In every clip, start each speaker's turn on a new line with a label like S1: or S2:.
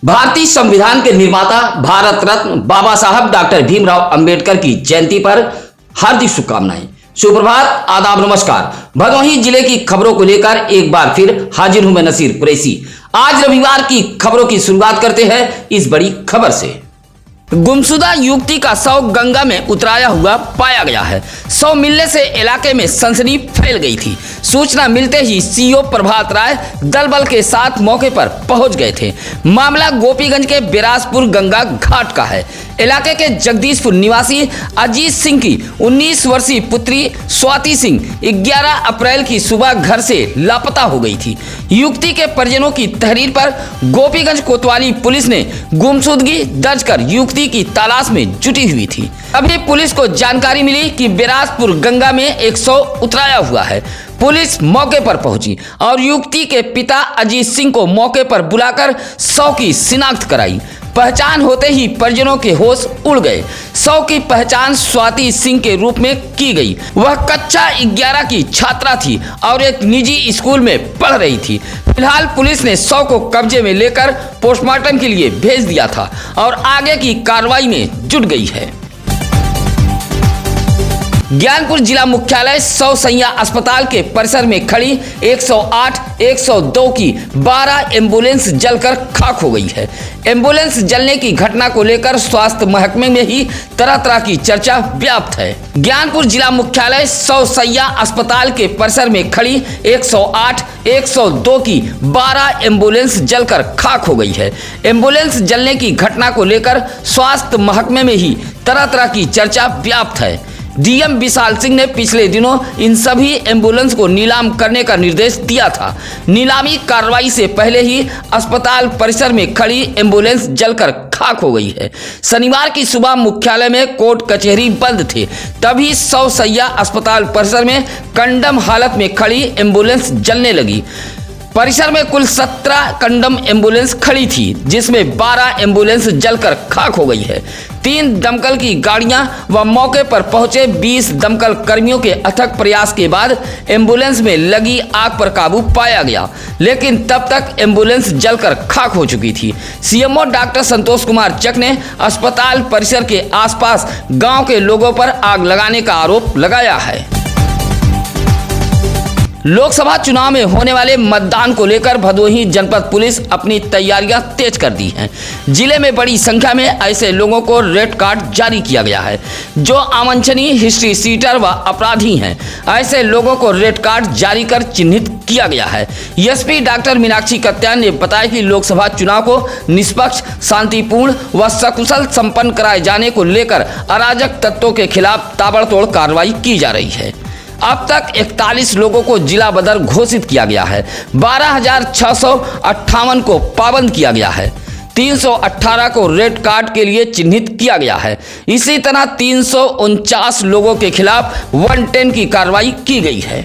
S1: भारतीय संविधान के निर्माता भारत रत्न बाबा साहब डॉक्टर भीमराव अंबेडकर की जयंती पर हार्दिक शुभकामनाएं। सुप्रभात, आदाब, नमस्कार। भदोही जिले की खबरों को लेकर एक बार फिर हाजिर हूं मैं नसीर कुरैशी। आज रविवार की खबरों की शुरुआत करते हैं इस बड़ी खबर से। गुमशुदा युवती का शव गंगा में उतराया हुआ पाया गया है। शव मिलने से इलाके में सनसनी फैल गई थी। सूचना मिलते ही सीओ प्रभात राय दल बल के साथ मौके पर पहुंच गए थे। मामला गोपीगंज के बिरासपुर गंगा घाट का है। इलाके के जगदीशपुर निवासी अजीत सिंह की 19 वर्षीय पुत्री स्वाति सिंह 11 अप्रैल की सुबह घर से लापता हो गई थी। युवती के परिजनों की तहरीर पर गोपीगंज कोतवाली पुलिस ने गुमशुदगी दर्ज कर युवती की तलाश में जुटी हुई थी। अभी पुलिस को जानकारी मिली कि बिरासपुर गंगा में एक शव उतराया हुआ है। पुलिस मौके पर पहुंची और युवती के पिता अजीत सिंह को मौके पर बुलाकर शव की शिनाख्त कराई। पहचान होते ही परिजनों के होश उड़ गए। शव की पहचान स्वाति सिंह के रूप में की गई। वह कक्षा 11 की छात्रा थी और एक निजी स्कूल में पढ़ रही थी। फिलहाल पुलिस ने शव को कब्जे में लेकर पोस्टमार्टम के लिए भेज दिया था और आगे की कार्रवाई में जुट गई है। ज्ञानपुर जिला मुख्यालय सौ सैया अस्पताल के परिसर में खड़ी 108, 102 की 12 एम्बुलेंस जलकर खाक हो गई है। एम्बुलेंस जलने की घटना को लेकर स्वास्थ्य महकमे में ही तरह तरह की चर्चा व्याप्त है। ज्ञानपुर जिला मुख्यालय सौ सैया अस्पताल के परिसर में खड़ी 108, 102 की 12 एम्बुलेंस जलकर खाक हो गई है। एम्बुलेंस जलने की घटना को लेकर स्वास्थ्य महकमे में ही तरह तरह की चर्चा व्याप्त है। डीएम विशाल सिंह ने पिछले दिनों इन सभी एम्बुलेंस को नीलाम करने का निर्देश दिया था। नीलामी कार्रवाई से पहले ही अस्पताल परिसर में खड़ी एम्बुलेंस जलकर खाक हो गई है। शनिवार की सुबह मुख्यालय में कोर्ट कचहरी बंद थे, तभी सौ सैया अस्पताल परिसर में कंडम हालत में खड़ी एम्बुलेंस जलने लगी। परिसर में कुल 17 कंडम एम्बुलेंस खड़ी थी, जिसमें 12 एम्बुलेंस जलकर खाक हो गई है। 3 दमकल की गाड़ियां व मौके पर पहुंचे 20 दमकल कर्मियों के अथक प्रयास के बाद एम्बुलेंस में लगी आग पर काबू पाया गया, लेकिन तब तक एम्बुलेंस जलकर खाक हो चुकी थी। सीएमओ डॉक्टर संतोष कुमार चक ने अस्पताल परिसर के आसपास गांव के लोगों पर आग लगाने का आरोप लगाया है। लोकसभा चुनाव में होने वाले मतदान को लेकर भदोही जनपद पुलिस अपनी तैयारियां तेज कर दी हैं। जिले में बड़ी संख्या में ऐसे लोगों को रेड कार्ड जारी किया गया है जो अवांछनीय हिस्ट्री सीटर व अपराधी हैं। ऐसे लोगों को रेड कार्ड जारी कर चिन्हित किया गया है। एसपी डॉक्टर मीनाक्षी कत्यान ने बताया कि लोकसभा चुनाव को निष्पक्ष, शांतिपूर्ण व सकुशल संपन्न कराए जाने को लेकर अराजक तत्वों के खिलाफ ताबड़तोड़ कार्रवाई की जा रही है। अब तक 41 लोगों को जिला बदर घोषित किया गया है। 12,658 को पाबंद किया गया है। 318 को रेड कार्ड के लिए चिन्हित किया गया है। इसी तरह 349 लोगों के खिलाफ 110 की कार्रवाई की गई है।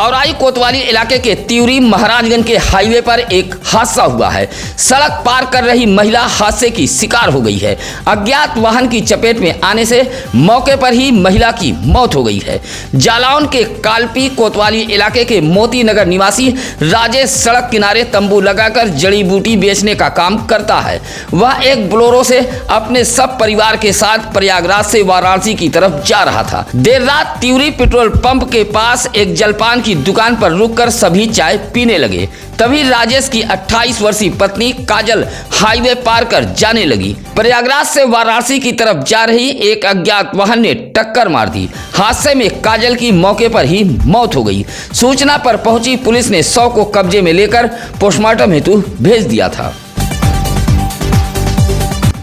S1: औराई कोतवाली इलाके के तिवरी महाराजगंज के हाईवे पर एक हादसा हुआ है। सड़क पार कर रही महिला हादसे की शिकार हो गई है। अज्ञात वाहन की चपेट में आने से मौके पर ही महिला की मौत हो गई है। जालौन के कालपी कोतवाली इलाके के मोती नगर निवासी राजेश सड़क किनारे तंबू लगाकर जड़ी बूटी बेचने का काम करता है। वह एक बोलेरो से अपने सब परिवार के साथ प्रयागराज से वाराणसी की तरफ जा रहा था। देर रात तिवरी पेट्रोल पंप के पास एक जलपान की दुकान पर रुककर सभी चाय पीने लगे। तभी राजेश की 28 वर्षीय पत्नी काजल हाईवे पार कर जाने लगी। प्रयागराज से वाराणसी की तरफ जा रही एक अज्ञात वाहन ने टक्कर मार दी। हादसे में काजल की मौके पर ही मौत हो गई। सूचना पर पहुंची पुलिस ने शव को कब्जे में लेकर पोस्टमार्टम हेतु भेज दिया था।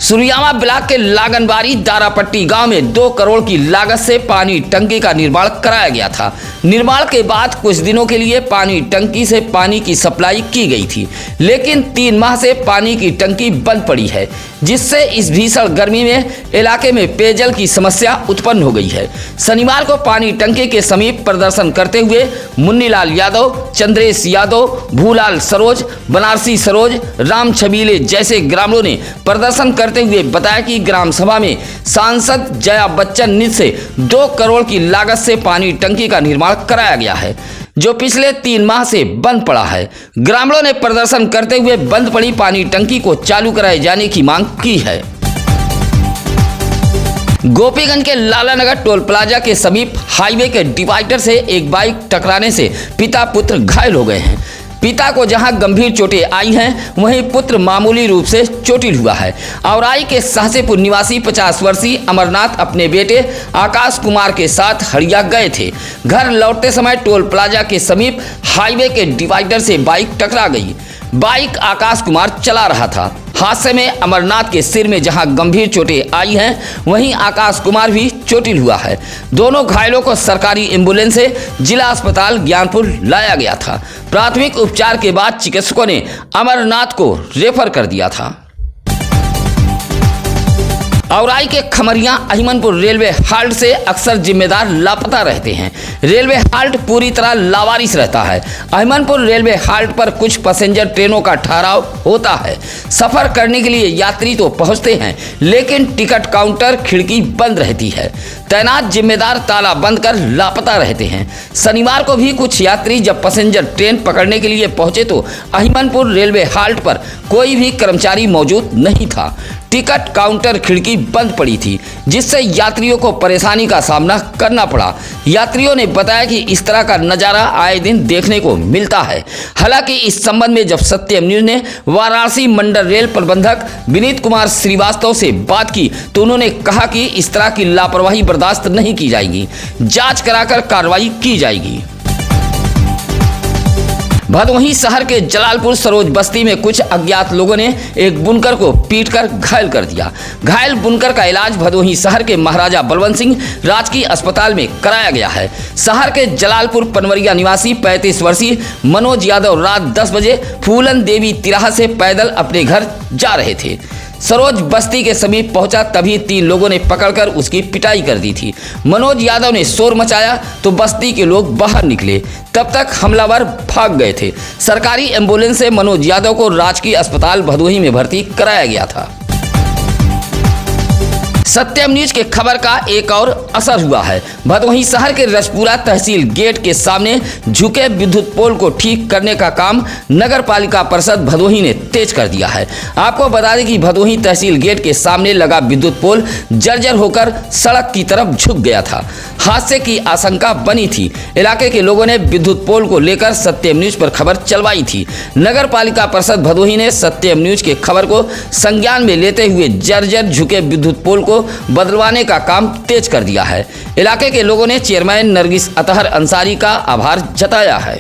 S1: सुरियामा ब्लॉक के लागनबारी दारापट्टी गांव में 2 करोड़ की लागत से पानी टंकी का निर्माण कराया गया था। निर्माण के बाद कुछ दिनों के लिए पानी टंकी से पानी की सप्लाई की गई थी, लेकिन 3 माह से पानी की टंकी बंद पड़ी है, जिससे इस भीषण गर्मी में इलाके में पेयजल की समस्या उत्पन्न हो गई है। शनिवार को पानी टंकी के समीप प्रदर्शन करते हुए मुन्नीलाल यादव, चंद्रेश यादव, भूलाल सरोज, बनारसी सरोज, राम छबीले जैसे ग्रामीणों ने प्रदर्शन करते हुए बताया कि ग्राम सभा में सांसद जया बच्चन निधि से 2 करोड़ की लागत से पानी टंकी का निर्माण कराया गया है। जो पिछले 3 माह से बंद पड़ा है। ग्रामीणों ने प्रदर्शन करते हुए बंद पड़ी पानी टंकी को चालू कराए जाने की मांग की है। गोपीगंज के लालानगर टोल प्लाजा के समीप हाईवे के डिवाइडर से एक बाइक टकराने से पिता पुत्र घायल हो गए हैं। पिता को जहां गंभीर चोटें आई हैं, वहीं पुत्र मामूली रूप से चोटिल हुआ है। औराई के सहसेपुर निवासी 50 वर्षीय अमरनाथ अपने बेटे आकाश कुमार के साथ हड़िया गए थे। घर लौटते समय टोल प्लाजा के समीप हाईवे के डिवाइडर से बाइक टकरा गई। बाइक आकाश कुमार चला रहा था। हादसे में अमरनाथ के सिर में जहां गंभीर चोटें आई हैं, वहीं आकाश कुमार भी चोटिल हुआ है। दोनों घायलों को सरकारी एम्बुलेंस से जिला अस्पताल ज्ञानपुर लाया गया था। प्राथमिक उपचार के बाद चिकित्सकों ने अमरनाथ को रेफर कर दिया था। औराई के खमरिया अहिमनपुर रेलवे हाल्ट से अक्सर जिम्मेदार लापता रहते हैं। रेलवे हाल्ट पूरी तरह लावारिस रहता है। अहिमनपुर रेलवे हाल्ट पर कुछ पैसेंजर ट्रेनों का ठहराव होता है। सफर करने के लिए यात्री तो पहुंचते हैं, लेकिन टिकट काउंटर खिड़की बंद रहती है। तैनात जिम्मेदार ताला बंद कर लापता रहते हैं। शनिवार को भी कुछ यात्री जब पैसेंजर ट्रेन पकड़ने के लिए पहुंचे तो अहिमनपुर रेलवे हाल्ट पर कोई भी कर्मचारी मौजूद नहीं था। टिकट काउंटर खिड़की बंद पड़ी थी, जिससे यात्रियों को परेशानी का सामना करना पड़ा। यात्रियों ने बताया कि इस तरह का नज़ारा आए दिन देखने को मिलता है। हालांकि इस संबंध में जब सत्यम न्यूज ने वाराणसी मंडल रेल प्रबंधक विनीत कुमार श्रीवास्तव से बात की तो उन्होंने कहा कि इस तरह की लापरवाही बर्दाश्त नहीं की जाएगी, जांच कराकर कार्रवाई की जाएगी। भदोही शहर के जलालपुर सरोज बस्ती में कुछ अज्ञात लोगों ने एक बुनकर को पीटकर घायल कर दिया। घायल बुनकर का इलाज भदोही शहर के महाराजा बलवंत सिंह राजकीय अस्पताल में कराया गया है। शहर के जलालपुर पनवरिया निवासी 35 वर्षीय मनोज यादव रात 10 बजे फूलन देवी तिराहा से पैदल अपने घर जा रहे थे। सरोज बस्ती के समीप पहुंचा तभी 3 लोगों ने पकड़कर उसकी पिटाई कर दी थी। मनोज यादव ने शोर मचाया तो बस्ती के लोग बाहर निकले। तब तक हमलावर भाग गए थे। सरकारी एम्बुलेंस से मनोज यादव को राजकीय अस्पताल भदोही में भर्ती कराया गया था। सत्यम न्यूज के खबर का एक और असर हुआ है। भदोही शहर के रजपुरा तहसील गेट के सामने झुके विद्युत पोल को ठीक करने का काम नगर पालिका परिषद भदोही ने तेज कर दिया है। आपको बता दें कि भदोही तहसील गेट के सामने लगा विद्युत पोल जर्जर होकर सड़क की तरफ झुक गया था। हादसे की आशंका बनी थी। इलाके के लोगों ने विद्युत पोल को लेकर सत्यम न्यूज पर खबर चलवाई थी। नगर पालिका परिषद भदोही ने सत्यम न्यूज के खबर को संज्ञान में लेते हुए जर्जर झुके विद्युत पोल को बदलवाने का काम तेज कर दिया है। इलाके के लोगों ने चेयरमैन नरगिस अतहर अंसारी का आभार जताया है।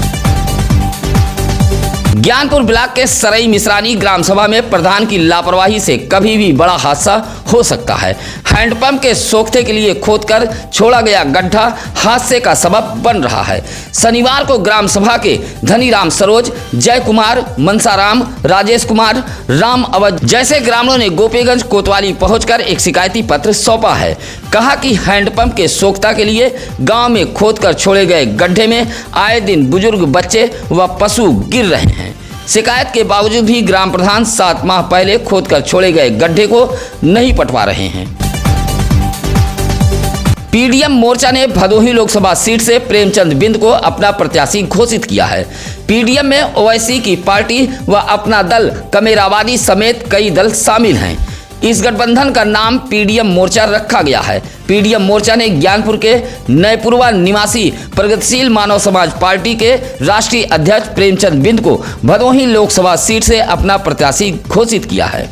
S1: ज्ञानपुर ब्लॉक के सरई मिश्रानी ग्राम सभा में प्रधान की लापरवाही से कभी भी बड़ा हादसा हो सकता है। हैंडपंप के सोखते के लिए खोदकर छोड़ा गया गड्ढा हादसे का सबब बन रहा है। शनिवार को ग्राम सभा के धनीराम सरोज, जय कुमार, मनसाराम, राजेश कुमार, राम अवध जैसे ग्रामीणों ने गोपीगंज कोतवाली पहुंचकर एक शिकायती पत्र सौंपा है। कहा कि हैंडपंप के सोखता के लिए गांव में खोदकर छोड़े गए गड्ढे में आए दिन बुजुर्ग, बच्चे व पशु गिर रहे हैं। शिकायत के बावजूद भी ग्राम प्रधान 7 माह पहले खोदकर छोड़े गए गड्ढे को नहीं पटवा रहे हैं। पीडीएम मोर्चा ने भदोही लोकसभा सीट से प्रेमचंद बिंद को अपना प्रत्याशी घोषित किया है। पीडीएम में ओवैसी की पार्टी व अपना दल कमेरावादी समेत कई दल शामिल हैं। इस गठबंधन का नाम पीडीएम मोर्चा रखा गया है। पीडीएम मोर्चा ने ज्ञानपुर के नयपुरवा निवासी प्रगतिशील मानव समाज पार्टी के राष्ट्रीय अध्यक्ष प्रेमचंद बिंद को भदोही लोकसभा सीट से अपना प्रत्याशी घोषित किया है।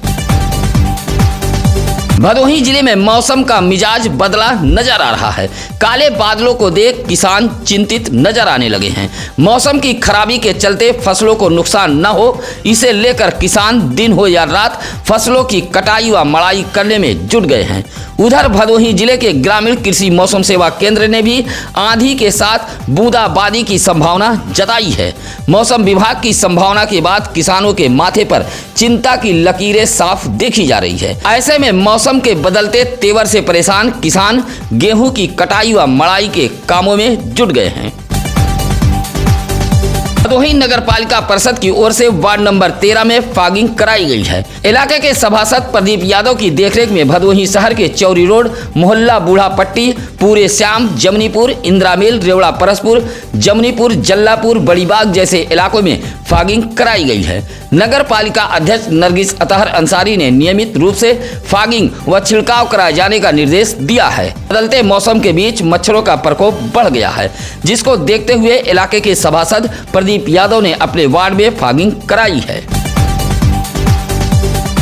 S1: भदोही जिले में मौसम का मिजाज बदला नजर आ रहा है। काले बादलों को देख किसान चिंतित नजर आने लगे हैं। मौसम की खराबी के चलते फसलों को नुकसान न हो, इसे लेकर किसान दिन हो या रात फसलों की कटाई व मड़ाई करने में जुट गए हैं। उधर भदोही जिले के ग्रामीण कृषि मौसम सेवा केंद्र ने भी आंधी के साथ बूंदाबांदी की संभावना जताई है। मौसम विभाग की संभावना के बाद किसानों के माथे पर चिंता की लकीरें साफ देखी जा रही है। ऐसे में मौसम के बदलते तेवर से परेशान किसान गेहूं की कटाई व मड़ाई के कामों में जुट गए हैं। भदोही नगर पालिका परिषद की ओर से वार्ड नंबर 13 में फॉगिंग कराई गई है। इलाके के सभासद प्रदीप यादव की देखरेख में भदोही शहर के चौरी रोड, मोहल्ला बूढ़ा पट्टी, पूरे श्याम, जमनीपुर, इंदिरा मिल, रेवड़ा परसपुर, जमनीपुर, जल्लापुर, बड़ीबाग जैसे इलाकों में फॉगिंग कराई गई है। नगर पालिका अध्यक्ष नरगिस अतहर अंसारी ने नियमित रूप से फॉगिंग व छिड़काव कराए जाने का निर्देश दिया है। बदलते मौसम के बीच मच्छरों का प्रकोप बढ़ गया है, जिसको देखते हुए इलाके के सभासद प्रदीप यादव ने अपने वार्ड में फॉगिंग कराई है।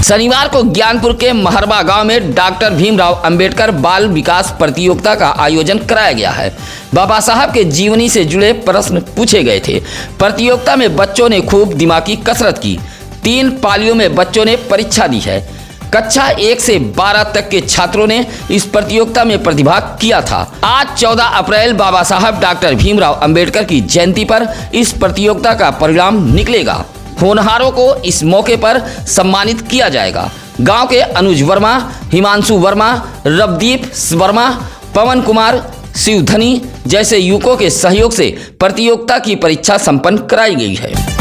S1: शनिवार को ज्ञानपुर के महरबा गांव में डॉक्टर भीमराव अंबेडकर बाल विकास प्रतियोगिता का आयोजन कराया गया है। बाबा साहब के जीवनी से जुड़े प्रश्न पूछे गए थे। प्रतियोगिता में बच्चों ने खूब दिमागी कसरत की। 3 पालियों में बच्चों ने परीक्षा दी है। कक्षा 1 से 12 तक के छात्रों ने इस प्रतियोगिता में प्रतिभाग किया था। आज 14 अप्रैल बाबा साहब डॉक्टर भीमराव अंबेडकर की जयंती पर इस प्रतियोगिता का परिणाम निकलेगा। होनहारों को इस मौके पर सम्मानित किया जाएगा। गांव के अनुज वर्मा, हिमांशु वर्मा, रवदीप वर्मा, पवन कुमार, शिवधनी जैसे युवकों के सहयोग से प्रतियोगिता की परीक्षा संपन्न कराई गई है।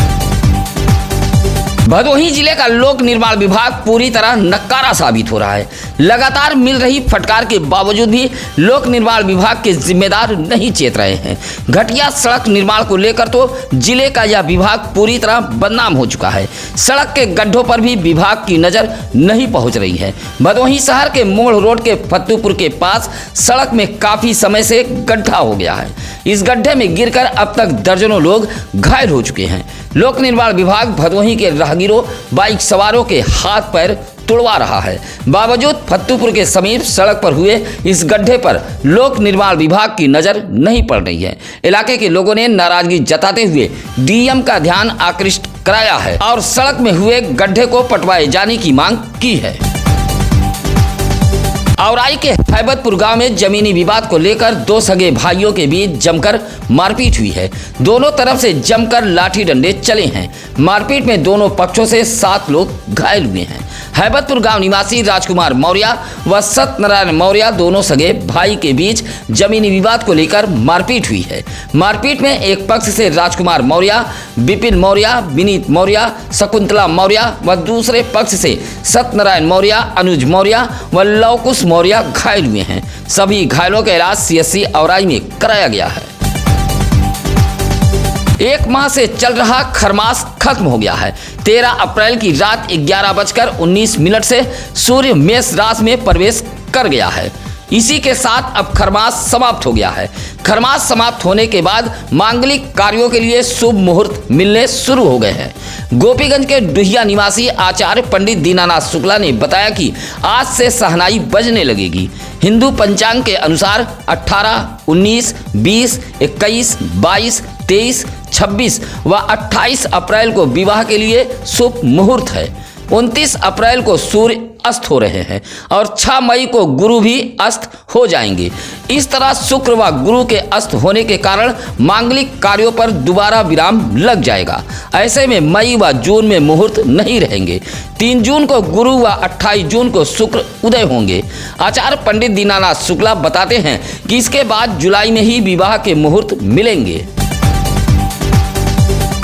S1: भदोही जिले का लोक निर्माण विभाग पूरी तरह नकारा साबित हो रहा है। लगातार मिल रही फटकार के बावजूद भी लोक निर्माण विभाग के जिम्मेदार नहीं चेत रहे हैं। घटिया सड़क निर्माण को लेकर तो जिले का यह विभाग पूरी तरह बदनाम हो चुका है। सड़क के गड्ढों पर भी विभाग की नजर नहीं पहुंच रही है। भदोही शहर के मोड़ रोड के फत्तूपुर के पास सड़क में काफी समय से गड्ढा हो गया है। इस गड्ढे में गिरकर अब तक दर्जनों लोग घायल हो चुके हैं। लोक निर्माण विभाग भदोही के राहगीरों, बाइक सवारों के हाथ पैर तुड़वा रहा है। बावजूद फत्तूपुर के समीप सड़क पर हुए इस गड्ढे पर लोक निर्माण विभाग की नजर नहीं पड़ रही है। इलाके के लोगों ने नाराजगी जताते हुए डीएम का ध्यान आकृष्ट कराया है और सड़क में हुए गड्ढे को पटवाए जाने की मांग की है। औराई के हैबतपुर गांव में जमीनी विवाद को लेकर 2 सगे भाइयों के बीच जमकर मारपीट हुई है। दोनों तरफ से जमकर लाठी डंडे चले हैं। मारपीट में दोनों पक्षों से 7 लोग घायल हुए हैं। हैबतपुर गांव निवासी राजकुमार मौर्य व सत्यनारायण मौर्य दोनों सगे भाई के बीच जमीनी विवाद को लेकर मारपीट हुई है। मारपीट में एक पक्ष से राजकुमार मौर्य, विपिन मौर्य, विनीत मौर्य, शकुंतला मौर्य व दूसरे पक्ष से सत्यनारायण मौर्य, अनुज मौर्य व लवकुश मौर्य घायल हुए हैं। सभी घायलों का इलाज सीएससी औराई में कराया गया है। 1 माह से चल रहा खरमास खत्म हो गया है। 13 अप्रैल की रात 11:19 से सूर्य मेष राशि में प्रवेश कर गया है। इसी के साथ अब खरमास समाप्त हो गया है। खरमास समाप्त होने के बाद मांगलिक कार्यों के लिए शुभ मुहूर्त मिलने शुरू हो गए हैं। गोपीगंज के डुहिया निवासी आचार्य पंडित दीनानाथ शुक्ला ने बताया कि आज से शहनाई बजने लगेगी। हिंदू पंचांग के अनुसार 18, 19, 20, 21, 22, 23, 26 व 28 अप्रैल को विवाह के लिए शुभ मुहूर्त है। 29 अप्रैल को सूर्य अस्त हो रहे हैं और 6 मई को गुरु भी अस्त हो जाएंगे। इस तरह शुक्र व गुरु के अस्त होने के कारण मांगलिक कार्यों पर दोबारा विराम लग जाएगा। ऐसे में मई व जून में मुहूर्त नहीं रहेंगे। 3 जून को गुरु व 28 जून को शुक्र उदय होंगे। आचार्य पंडित दीनानाथ शुक्ला बताते हैं कि इसके बाद जुलाई में ही विवाह के मुहूर्त मिलेंगे।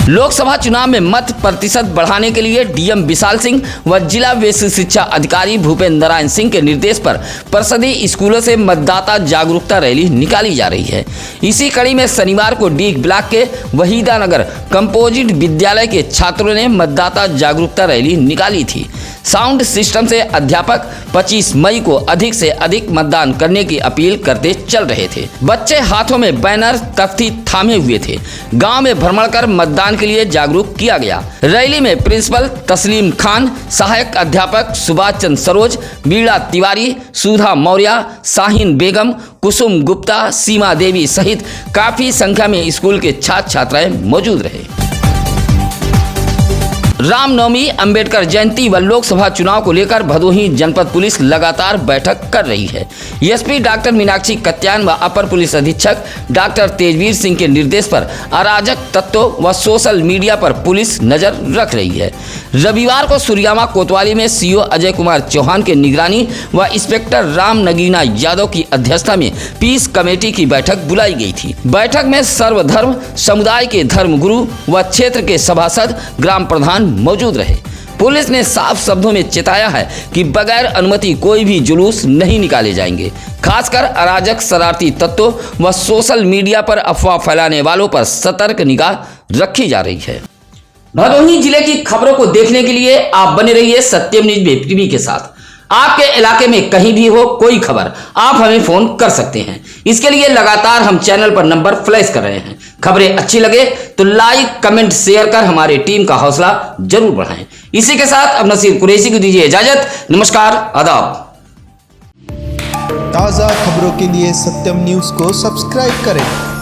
S1: लोकसभा चुनाव में मत प्रतिशत बढ़ाने के लिए डीएम विशाल सिंह व जिला व्यय शिक्षा अधिकारी भूपेंद्र नारायण सिंह के निर्देश पर परिषदीय स्कूलों से मतदाता जागरूकता रैली निकाली जा रही है। इसी कड़ी में शनिवार को डीग ब्लॉक के वहीदा नगर कंपोजिट विद्यालय के छात्रों ने मतदाता जागरूकता रैली निकाली थी। साउंड सिस्टम से अध्यापक 25 मई को अधिक से अधिक मतदान करने की अपील करते चल रहे थे। बच्चे हाथों में बैनर तख्ती थामे हुए थे। गांव में भ्रमण कर मतदान के लिए जागरूक किया गया। रैली में प्रिंसिपल तस्लीम खान, सहायक अध्यापक सुभाष चंद्र सरोज, बीड़ा तिवारी, सुधा मौर्य, शाहीन बेगम, कुसुम गुप्ता, सीमा देवी सहित काफी संख्या में स्कूल के छात्र छात्राएं मौजूद रहे। रामनवमी, अंबेडकर जयंती व लोकसभा चुनाव को लेकर भदोही जनपद पुलिस लगातार बैठक कर रही है। एसपी डॉक्टर मीनाक्षी कत्यान व अपर पुलिस अधीक्षक डॉक्टर तेजवीर सिंह के निर्देश पर अराजक तत्वों व सोशल मीडिया पर पुलिस नजर रख रही है। रविवार को सूर्यामा कोतवाली में सीओ अजय कुमार चौहान के निगरानी व इंस्पेक्टर राम नगीना यादव की अध्यक्षता में पीस कमेटी की बैठक बुलाई गई थी। बैठक में सर्वधर्म समुदाय के धर्मगुरु व क्षेत्र के सभासद, ग्राम प्रधान मौजूद रहे। पुलिस ने साफ शब्दों में चेताया है कि बगैर अनुमति कोई भी जुलूस नहीं निकाले जाएंगे। खासकर अराजक शरारती तत्वों व सोशल मीडिया पर अफवाह फैलाने वालों पर सतर्क निगाह रखी जा रही है। भदोही जिले की खबरों को देखने के लिए आप बने रहिए सत्यम न्यूज वेब टीवी के साथ। आपके इलाके में कहीं भी हो कोई खबर, आप हमें फोन कर सकते हैं। इसके लिए लगातार हम चैनल पर नंबर फ्लैश कर रहे हैं। खबरें अच्छी लगे तो लाइक, कमेंट, शेयर कर हमारी टीम का हौसला जरूर बढ़ाएं। इसी के साथ अब नसीर कुरैशी को दीजिए इजाजत। नमस्कार, आदाब।
S2: ताज़ा खबरों के लिए सत्यम न्यूज़ को सब्सक्राइब करें।